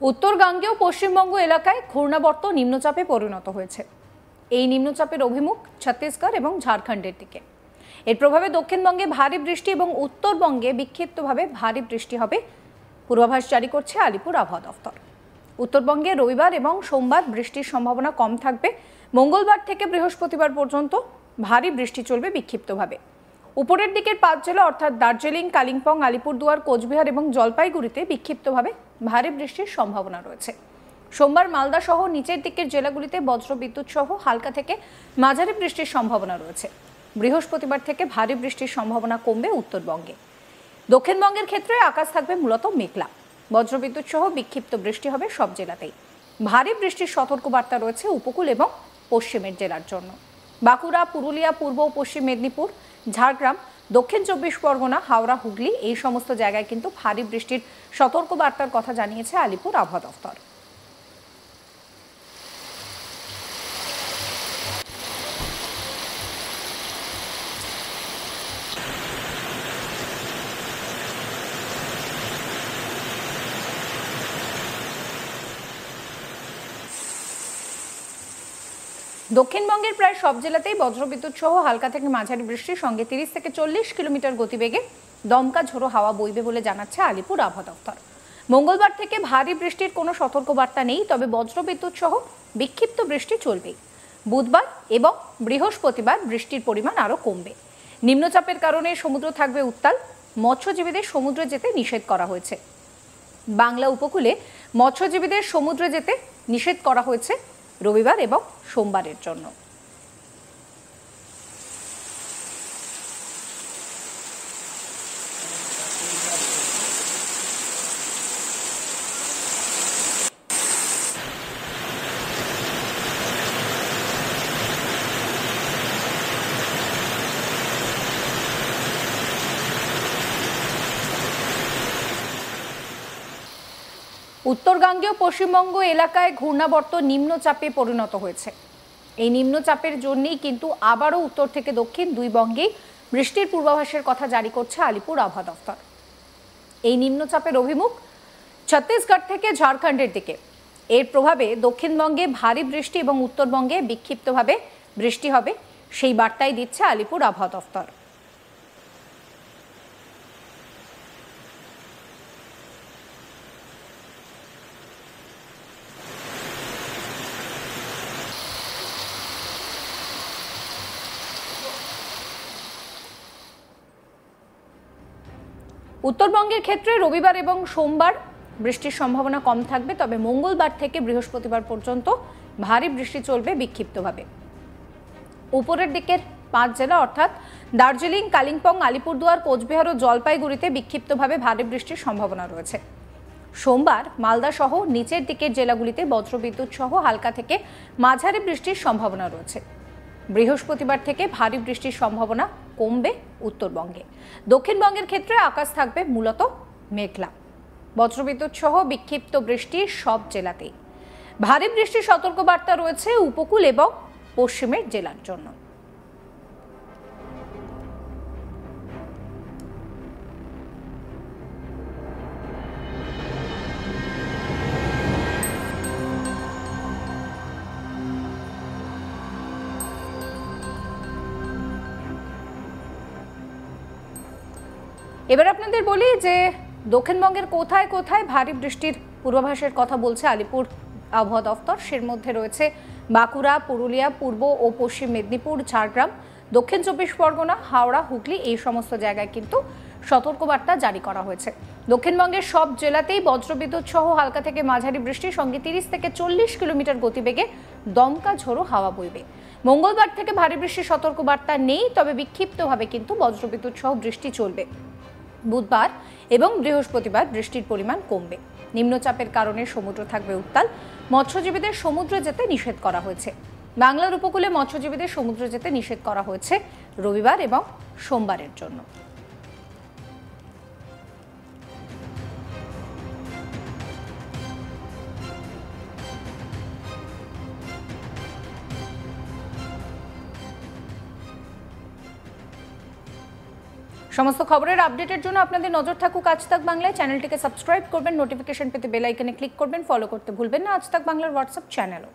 উত্তর গাঙ্গেয় পশ্চিমবঙ্গ এলাকায় ঘূর্ণাবর্ত নিম্নচাপে পরিণত হয়েছে। এই নিম্নচাপের অভিমুখ ছত্তিশগড় এবং ঝাড়খণ্ডের দিকে। এর প্রভাবে দক্ষিণবঙ্গে ভারী বৃষ্টি এবং উত্তরবঙ্গে বিক্ষিপ্তভাবে ভারী বৃষ্টি হবে পূর্বাভাস জারি করছে আলিপুর আবহাওয়া দফতর। উত্তরবঙ্গে রবিবার এবং সোমবার বৃষ্টির সম্ভাবনা কম থাকবে। মঙ্গলবার থেকে বৃহস্পতিবার পর্যন্ত ভারী বৃষ্টি চলবে বিক্ষিপ্তভাবে। উপরের দিকের 5 জেলা অর্থাৎ দার্জিলিং, কালিম্পং, আলিপুরদুয়ার, কোচবিহার এবং জলপাইগুড়িতে বিক্ষিপ্তভাবে ভারী বৃষ্টির সম্ভাবনা রয়েছে। সোমবার মালদা সহ নিচের দিকের জেলাগুলিতে বজ্রবিদ্যুৎ সহ হালকা থেকে মাঝারি বৃষ্টির সম্ভাবনা রয়েছে। বৃহস্পতিবার থেকে ভারী বৃষ্টির সম্ভাবনা কমবে উত্তরবঙ্গে। দক্ষিণবঙ্গের ক্ষেত্রে আকাশ থাকবে মূলত মেঘলা। বজ্রবিদ্যুৎ সহ বিক্ষিপ্ত বৃষ্টি হবে সব জেলাতেই। ভারী বৃষ্টির সতর্কবার্তা রয়েছে উপকূল এবং পশ্চিমের জেলার জন্য। বাঁকুড়া, পুরুলিয়া, পূর্ব ও পশ্চিম মেদিনীপুর, ঝাড়গ্রাম, দক্ষিণ 24 পরগনা, হাওড়া, হুগলি এই সমস্ত জায়গায় কিন্তু ভারী বৃষ্টির সতর্কবার্তার কথা জানিয়েছে আলিপুর আবহাওয়া দফতর। দক্ষিণবঙ্গের প্রায় সব জেলাতেই বজ্রবিদ্যুৎ সহ হালকা থেকে মাঝারি বৃষ্টির সঙ্গে 30 থেকে 40 কিলোমিটার গতিবেগে দমকা ঝোড়ো হাওয়া বইবে বলে জানাচ্ছে আলিপুর আবহাওয়া দফতর। মঙ্গলবার থেকে ভারী বৃষ্টির কোনো সতর্কবার্তা নেই, তবে বজ্রবিদ্যুৎ সহ বিক্ষিপ্ত বৃষ্টি চলবেই। বুধবার এবং বৃহস্পতিবার বৃষ্টির পরিমাণ আরও কমবে। নিম্নচাপের কারণে সমুদ্র থাকবে উত্তাল। মৎস্যজীবীদের সমুদ্রে যেতে নিষেধ করা হয়েছে। বাংলা উপকূলে মৎস্যজীবীদের সমুদ্রে যেতে নিষেধ করা হয়েছে রবিবার এবং সোমবারের জন্য। উত্তর গাঙ্গেয় পশ্চিমবঙ্গ এলাকায় ঘূর্ণাবর্ত নিম্নচাপে পরিণত হয়েছে। এই নিম্নচাপের জন্যই কিন্তু আবারও উত্তর থেকে দক্ষিণ দুই বঙ্গেই বৃষ্টির পূর্বাভাসের কথা জারি করছে আলিপুর আবহাওয়া দফতর। এই নিম্নচাপের অভিমুখ ছত্তিশগড় থেকে ঝাড়খণ্ডের দিকে। এর প্রভাবে দক্ষিণবঙ্গে ভারী বৃষ্টি এবং উত্তরবঙ্গে বিক্ষিপ্তভাবে বৃষ্টি হবে, সেই বার্তাই দিচ্ছে আলিপুর আবহাওয়া দফতর। উত্তরবঙ্গের ক্ষেত্রে রবিবার এবং সোমবার বৃষ্টির সম্ভাবনা কম থাকবে, তবে মঙ্গলবার থেকে বৃহস্পতিবার পর্যন্ত ভারী বৃষ্টি চলবে বিক্ষিপ্তভাবে। উপরের দিকের 5 জেলা অর্থাৎ দার্জিলিং, কালিম্পং, আলিপুরদুয়ার, কোচবিহার ও জলপাইগুড়িতে বিক্ষিপ্তভাবে ভারী বৃষ্টির সম্ভাবনা রয়েছে। সোমবার মালদা সহ নিচের দিকের জেলাগুলিতে বজ্রবিদ্যুৎ সহ হালকা থেকে মাঝারি বৃষ্টির সম্ভাবনা রয়েছে। বৃহস্পতিবার থেকে ভারী বৃষ্টির সম্ভাবনা কমবে উত্তরবঙ্গে। দক্ষিণবঙ্গের ক্ষেত্রে আকাশ থাকবে মূলত মেঘলা। বজ্রবিদ্যুৎ সহ বিক্ষিপ্ত বৃষ্টি সব জেলাতেই। ভারী বৃষ্টির সতর্কবার্তা রয়েছে উপকূল এবং পশ্চিমের জেলার জন্য। এবার আপনাদের বলি যে দক্ষিণবঙ্গের কোথায় কোথায় ভারী বৃষ্টির পূর্বাভাসের কথা বলছে আলিপুর আবহাওয়া দফতর। সের মধ্যে রয়েছে বাঁকুড়া, পুরুলিয়া, পূর্ব ও পশ্চিম মেদিনীপুর, ঝাড়গ্রাম, দক্ষিণ 24 পরগনা, হাওড়া, হুগলি এই সমস্ত জায়গায় কিন্তু সতর্কবার্তা জারি করা হয়েছে। দক্ষিণবঙ্গের সব জেলাতেই বজ্রবিদ্যুৎ সহ হালকা থেকে মাঝারি বৃষ্টির সঙ্গে 30 থেকে 40 কিলোমিটার গতিবেগে দমকা ঝোড়ো হাওয়া বইবে। মঙ্গলবার থেকে ভারী বৃষ্টির সতর্কবার্তা নেই, তবে বিক্ষিপ্তভাবে কিন্তু বজ্রবিদ্যুৎ সহ বৃষ্টি চলবে। বুধবার এবং বৃহস্পতিবার বৃষ্টির পরিমাণ কমবে। নিম্নচাপের কারণে সমুদ্র থাকবে উত্তাল। মৎস্যজীবীদের সমুদ্রে যেতে নিষেধ করা হয়েছে। বাংলার উপকূলে মৎস্যজীবীদের সমুদ্রে যেতে নিষেধ করা হয়েছে রবিবার এবং সোমবারের জন্য। সমস্ত খবরের আপডেটের জন্য আপনাদের নজর থাকুক আজ তাক বাংলায়। চ্যানেলটিকে সাবস্ক্রাইব করবেন, নোটিফিকেশন পেতে বেল আইকনে ক্লিক করবেন, ফলো করতে ভুলবেন না আজ তাক বাংলার হোয়াটসঅ্যাপ চ্যানেলও।